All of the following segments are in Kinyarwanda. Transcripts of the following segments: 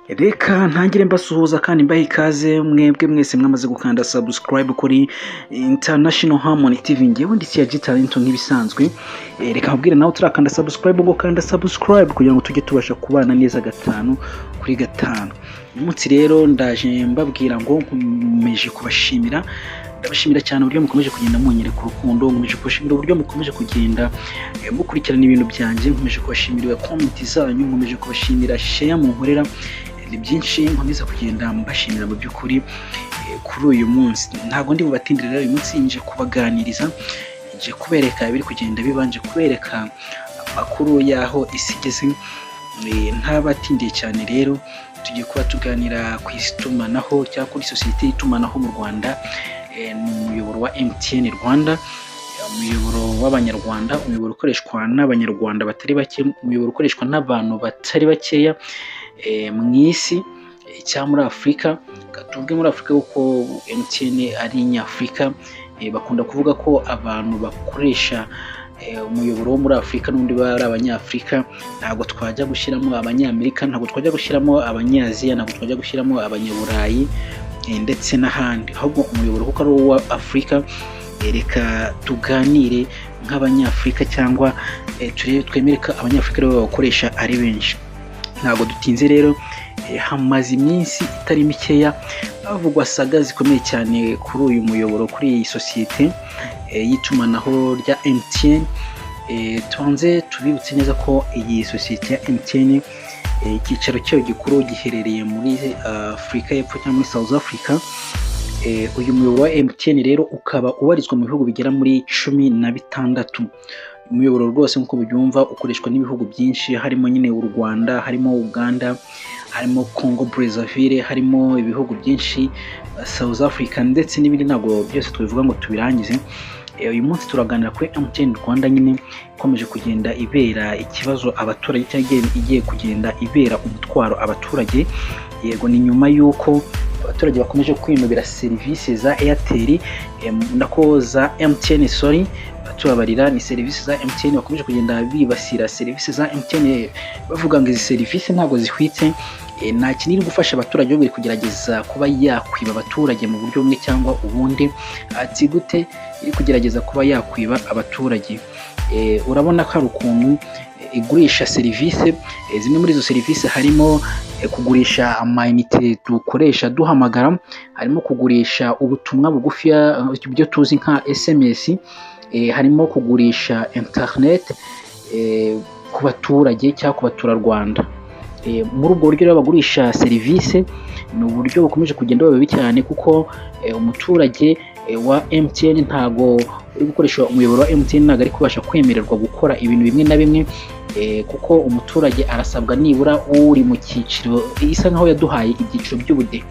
Reka ntangire mbasuhuza kandi mbaha ikaze mwebwe mwese mwamaze gukanda subscribe kuri International Harmony TV. Ngewe ndi Siyaji Talento nk'ibisanzwe. Reka mbabwire nawe turakanda subscribe ngo kanda subscribe kugira ngo tujye tubasha kubana neza 5 kuri 5. Umunsi rero ndaje mbabwira ngo nkomeje kubashimira. Ndabashimira cyane uburyo mukomeje kugenda munyereka urukundo, nkomeje kubashimira uburyo mukomeje kugenda mukurikirana ibintu byanjye, nkomeje kubashimira comment zanyu, nkomeje kubashimira share mu nkorera. Ni byinshi nkomeza kugenda mbashimira mu by'ukuri kuri uyu munsi. Ntago ndi bubatindire rero uyu munsi nje kubaganiriza, nje kubereka ibiri kugenda bibanje kubereka amakuru yaho isigeze. Ntabatindiye cyane rero tugiye kuba tuganira ku itumanaho cyangwa kuri societe y'itumanaho mu Rwanda, umuyoboro wa MTN Rwanda, umuyoboro w'abanyarwanda, umuyoboro ukoreshwa n'abanyarwanda batari bake, umuyoboro ukoreshwa n'abantu batari bakeya mu isi cyangwa muri Afurika. Tuvuge muri Afurika kuko MTN ari Nyafurika. Bakunda kuvuga ko abantu bakoresha umuyoboro wo muri Afurika n'undi bari abanyafurika. Ntabwo twajya gushyiramo abanyamerika, ntabwo twajya gushyiramo abanyaziya, ntabwo twajya gushyiramo abanyaburayi ndetse n'ahandi, ahubwo umuyoboro kuko ari uwa Afurika. Reka tuganire nk'abanyafurika cyangwa twemere ko abanyafurika rero bakoresha ari benshi. Ntabwo dutinze rero, hamaze iminsi itari mikeya bavugwa saga zikomeye cyane kuri uyu muyoboro, kuri iyi sosiyete y'itumanaho rya MTN. Tubanze tubibutse neza ko iyi sosiyete ya MTN icyicaro cyayo gikuru giherereye muri Afurika y'Epfo cyangwa muri South Africa. Uyu muyoboro wa MTN rero ukaba ubarizwa mu bihugu bigera muri 16. Umuyoboro rwose nk'uko byumva ukoreshwa n'ibihugu byinshi, harimo nyine u Rwanda, harimo Uganda, harimo Congo Brazzaville, harimo ibihugu byinshi, South Africa ndetse n'ibindi. Ntabwo byose tubivuga ngo tubirangize. Uyu munsi turaganira kuri MTN Rwanda nyine ikomeje kugenda ibera ikibazo abaturage cyangwa igiye kugenda ibera umutwaro abaturage. Yego, ni nyuma y'uko abaturage bakomeje kwinubira serivisi za Airtel nako za MTN, tubabarira ni serivisi za MTN. Bakomeje kugenda bibasira serivisi za MTN bavuga ngo izi serivisi ntabwo zihwitse, nta kintu gufasha abaturage bari kugerageza kuba yakwiba abaturage mu buryo bumwe cyangwa ubundi. Ati gute iri kugerageza kuba yakwiba abaturage? Urabona ko ari ukuntu igurisha serivisi. Zimwe muri izo serivisi harimo kugurisha amayinite dukoresha duhamagara, harimo kugurisha ubutumwa bugufi ibyo tuzi nka SMS, harimo kugurisha internet ku baturage cyangwa ku baturarwanda. Muri ubwo buryo bagurisha serivisi, ni uburyo bukomeje kugenda bubi cyane kuko umuturage wa MTN ntago uri gukoresha umuyoboro wa MTN, ntago ari kubasha kwemererwa gukora ibintu bimwe na bimwe, kuko umuturage arasabwa nibura uri mu cyiciro isa nkaho yaduhaye ibyiciro by'ubudehe.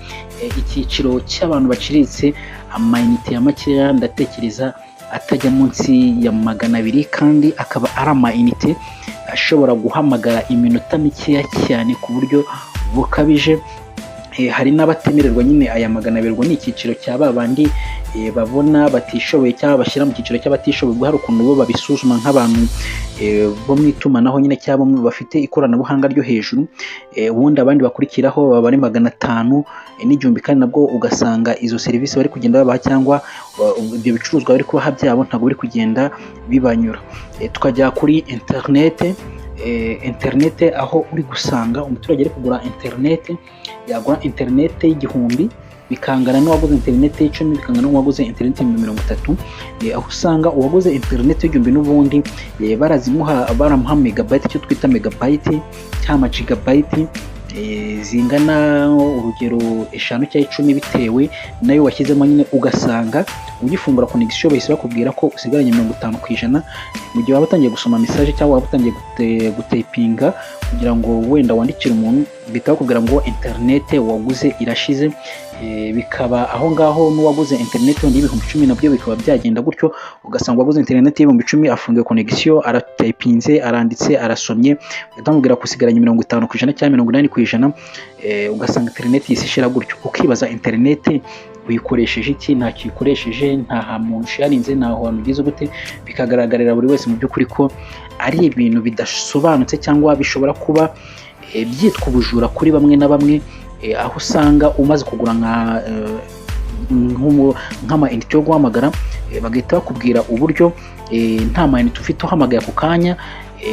Icyiciro cy'abantu baciriritse, amayinite ya makeya ndatekereza atajya munsi ya 200, kandi akaba ari amayinite ashobora guhamagara iminota mikeya cyane ku buryo bukabije. Hari n'abatemererwa nyine aya 200. Ni icyiciro cya babandi babona batishoboye cyangwa bashyira mu cyiciro cy'abatishoboye. Hari ukuntu bo babisuzuma nk'abantu bo mu itumanaho nyine cyangwa bamwe bafite ikoranabuhanga ryo hejuru. Ubundi abandi bakurikiraho baba ari 500 n'igihumbi, kandi nabwo ugasanga izo serivisi bari kugenda babaha cyangwa ibyo bicuruzwa bari kubaha byabo ntabwo biri kugenda bibanyura. Tukajya kuri internet, aho uri gusanga umuturage ari kugura internet, yagura internet y'1000 bikangana n'uwaguze internet y'10, bikangana n'uwaguze internet y'30. Aho usanga uwaguze internet y'1000 n'ubundi baramuha megabyte, icyo twita megabyte cyangwa gigabyte zingana urugero 5 cyangwa 10 bitewe nayo washyizemo nyine. Ugasanga ugifungura connection bahise bakubwira ko usigaranye 50%. Mu gihe waba utangiye gusoma message cyangwa waba utangiye gutayipinga kugira ngo wenda wandikire umuntu, bita bakubwira ngo internet waguze irashize. Bikaba aho ngaho n'uwaguze internet y'ibihumbi 10 nabyo bikaba byagenda gutyo. Ugasanga waguze internet y'ibihumbi 10 afungiye connection, aratayipinze, aranditse, arasomye, utamubwira kusigaranye 50% cyangwa 80%. Ugasanga internet yisishira gutyo. Ukibaza internet uyikoresheje iki? Nta kiyikoresheje, nta muntu sharinze, nta hantu ugize gute. Bikagaragarira buri wese mu by'ukuri ko ari ibintu bidasobanutse cyangwa bishobora kuba byitwa ubujura kuri bamwe na bamwe, aho usanga umaze kugura nk'amayinite yo guhamagara, bagahita bakubwira uburyo nta mayinite ufite uhamagaye ako kanya,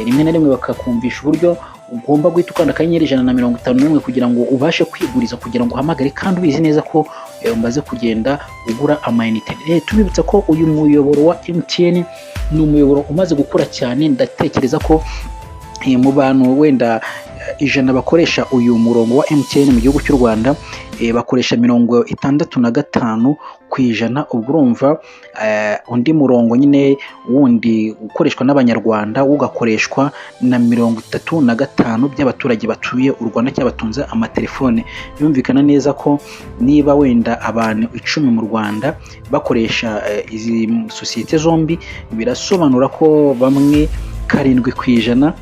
rimwe na rimwe bakakumvisha uburyo ugomba guhita ukanda akanyenyeri 151 kugira ngo ubashe kwiguriza kugira ngo uhamagare, kandi ubizi neza ko umaze kugenda ugura amayinite. Tubibutsa ko uyu muyoboro wa MTN ni umuyoboro umaze gukura cyane. ndatekereza ko mu bantu wenda 100 bakoresha uyu murongo wa MTN mu gihugu cy'u Rwanda, bakoresha 65% ku ijana. Ubwo urumva undi murongo nyine wundi ukoreshwa n'abanyarwanda ugakoreshwa na 35% by'abaturage batuye u Rwanda cyangwa batunze amatelefone. Byumvikana neza ko niba wenda abantu 10 mu Rwanda bakoresha izi sosiyete zombi, birasobanura ko bamwe 7%,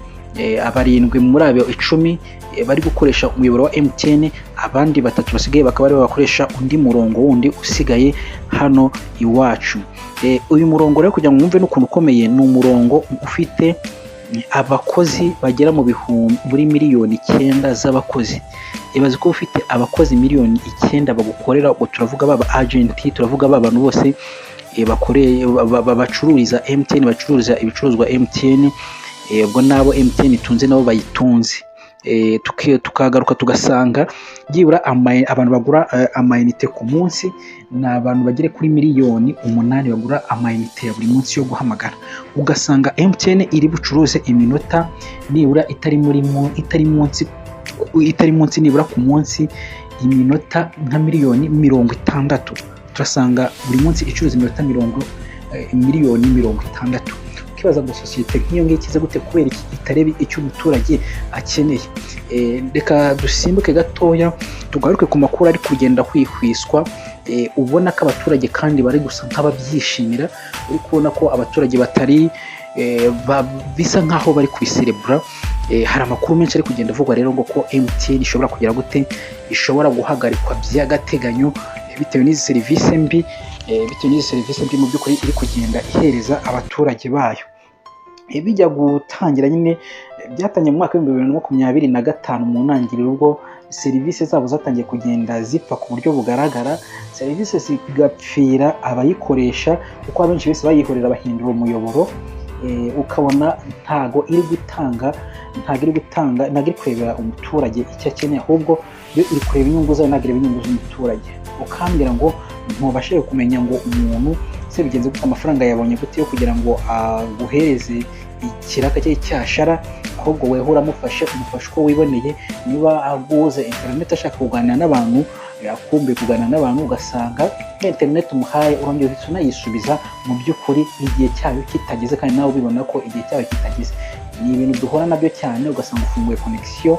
abarindwi muri abo 10 bari gukoresha umuyoboro wa MTN, abandi 3 basigaye bakaba ari bakoresha undi murongo wundi usigaye hano iwacu. Uyu murongo rero kugira ngo mwumve n'ukuntu ukomeye, ni umurongo ufite abakozi bagera muri miliyoni 9 z'abakozi. Ibaze ko ufite abakozi miliyoni 9 bagukorera, ubwo turavuga baba agenti, turavuga abantu bose bacururiza MTN, bacururiza ibicuruzwa MTN, ubwo nabo MTN itunze nabo bayitunze. Tukagaruka tugasanga byibura abantu bagura amayinite ku munsi ni abantu bagere kuri miliyoni 8 bagura amayinite ya buri munsi yo guhamagara. Ugasanga MTN iri bucuruze iminota nibura itari munsi nibura ku munsi iminota nka miliyoni 60. Turasanga buri munsi icuruza iminota miliyoni 60. Kibaza ngo sosiyete nk'iyo ngiyo kize gute kubera itarebe icyo umuturage akeneye. Reka dusimbuke gatoya tugaruke ku makuru ari kugenda kwihwiswa. Ubona ko abaturage kandi bari gusa nk'ababyishimira, uri kubona ko abaturage batari bisa nkaho bari kubiserebura. Hari amakuru menshi ari kugenda avugwa rero ngo ko MTN ishobora kugira gute, ishobora guhagarikwa by'agateganyo bitewe n'izi serivisi mbi mu by'ukuri iri kugenda ihereza abaturage bayo. Bijya gutangira nyine byatangiye mu mwaka wa 2025 mu ntangiriro, ubwo serivisi zabo zatangiye kugenda zipfa ku buryo bugaragara, serivisi zigapfira abayikoresha kuko abenshi bese bayihorera bahindura umuyoboro. Ukabona ntago iri kurebera umuturage icyo akeneye, ahubwo yo iri kureba inyungu zayo, ntago ireba inyungu z'umuturage. Ukambwira ngo ntubashije kumenya ngo umuntu se bigenze gute, amafaranga yabonye gute yo kugira ngo aguhereze ikiraka cye cyashara, ahubwo weho uramufasha uko wiboneye. Niba aguze internet ashaka kuganira n'abantu, yakumbuye kuganira n'abantu, ugasanga internet umuhaye urongera unayisubiza mu by'ukuri igihe cyayo kitageze, kandi nawe ubibona ko igihe cyayo kitageze. Ni ibintu duhora nabyo cyane, ugasanga ufunguye connection,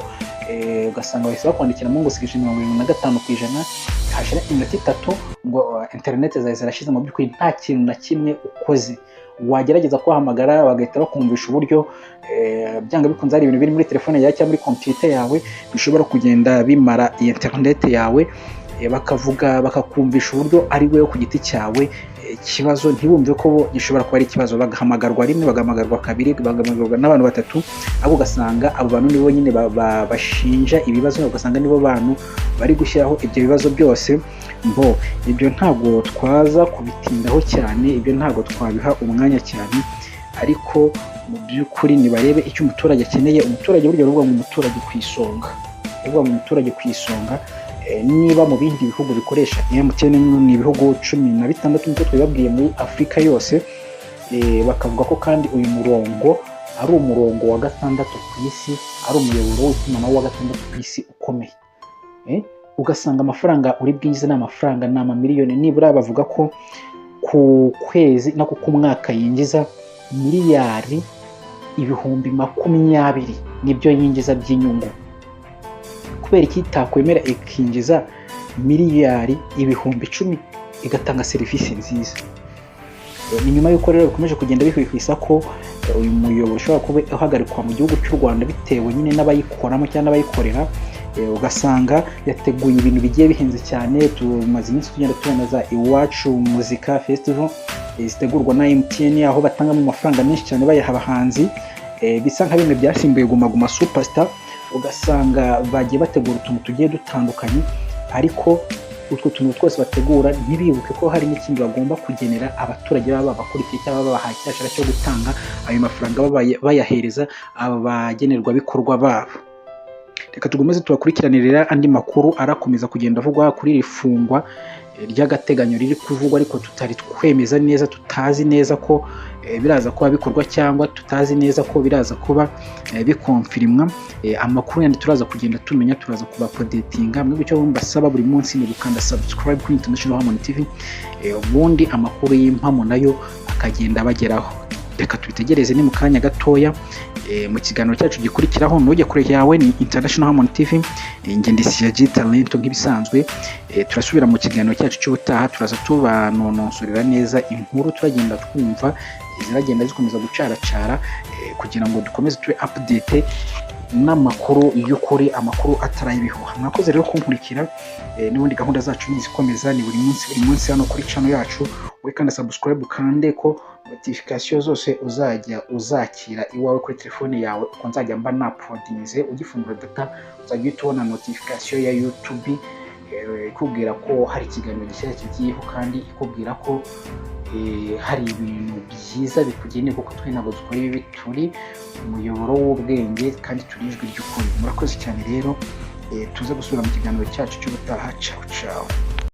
ugasanga bahise bakwandikira ngo usigaje 75%, hashira iminota 3 ngo internet zawe zirashize. Mu by'ukuri nta kintu na kimwe ukoze. Wagerageza kuhamagara bagahita bakumvisha uburyo byanga bikunze ari ibintu biri muri telefone yawe cyangwa muri computer yawe bishobora kugenda bimara internet yawe, bakakumvisha uburyo ari wewe ku giti cyawe ikibazo, ntibumve ko gishobora kuba ari ikibazo. Bagahamagarwa rimwe, bagahamagarwa kabiri, bagahamagarwa n'abantu 3, abo ugasanga abo bantu nibo nyine bashinja ibibazo, ugasanga nibo bantu bari gushyiraho ibyo bibazo byose. Ibyo ntabwo twaza kubitindaho cyane, ibyo ntabwo twabiha umwanya cyane, ariko mu by'ukuri nibarebe icyo umuturage akeneye. Umuturage buryo ruvuga ngo umuturage ku isonga, niba mu bindi bihugu bikoresha MTN ni ibihugu 16 nk'uko twabibabwiye muri Afurika yose, bakavuga ko kandi uyu murongo ari umurongo wa 6 ku isi, ari umuyoboro w'itumanaho wa 6 ku isi ukomeye. Ugasanga amafaranga uri bwinjize n'amafaranga n'amamiliyoni, nibura bavuga ko ku kwezi no ku mwaka yinjiza miliyari 20 nibyo yinjiza by'inyungu. Kubera iki takwemera ikinjiza miliyari 10,000 igatanga serivisi nziza? Ni nyuma y'uko rero bikomeje kugenda bihwihwisa ko uyu muyoboro ushobora kuba uhagarikwa mu gihugu cy'u Rwanda bitewe nyine n'abayikoramo cyangwa n'abayikoresha. Ugasanga yateguye ibintu bigiye bihenze cyane. Tumaze iminsi tugenda tubona za Iwacu Muzika Festival zitegurwa na MTN, aho batangamo amafaranga menshi cyane bayaha abahanzi, bisa nka bimwe byasimbuye Guma Guma Superstar. ugasanga bagiye bategura utuntu tugiye dutandukanye, ariko utwo tuntu twose bategura ntibibuke ko hari n'ikindi bagomba kugenera abaturage baba babakurikiye cyangwa babahaye icyashara cyo gutanga ayo mafaranga bayahereza aba bagenerwabikorwa babo. Reka tugomeze tubakurikiranire andi makuru arakomeza kugenda avugwa kuri iri fungwa ry'agateganyo riri kuvugwa, ariko tutari twemeza neza, tutazi neza ko biraza kuba bikorwa cyangwa tutazi neza ko biraza kuba bikonfirimwa. Amakuru yandi turaza kugenda tumenya, turaza kuba updatinga. Mwebwe icyo mbasaba buri munsi ni gukanda subscribe kuri International Harmony TV, ubundi amakuru y'impamo nayo akagenda bageraho. Reka tubitegereze ni mu kanya gatoya mu kiganiro cyacu gikurikiraho. Nujye kure yawe ni International Harmony TV, njye ndi CG Talent nk'ibisanzwe. Turasubira mu kiganiro cyacu cy'ubutaha, turaza tubanonosorera neza inkuru turagenda twumva ziragenda zikomeza gucaracara, kugira ngo dukomeze tube update n'amakuru y'ukuri, amakuru atarayibihuha. Mwakoze rero kunkurikira, n'ubundi gahunda zacu nizikomeza, ni buri munsi hano kuri channel yacu. Wekanda subscribe kandi ko notification zose uzajya uzakira iwawe kuri telefone yawe, uko nzajya mba napodinze ugifungura data uzajya tubona notification ya YouTube ikubwira ko hari ikiganiro gishyashya kigiyeho, kandi ikubwira ko hari ibintu byiza bikugeneye, kuko twe ntabwo dukora ibi, turi umuyoboro w'ubwenge kandi turi ijwi ry'ukuri. Murakoze cyane rero, tuze gusubira mu kiganiro cyacu cy'ubutaha. Ciao ciao.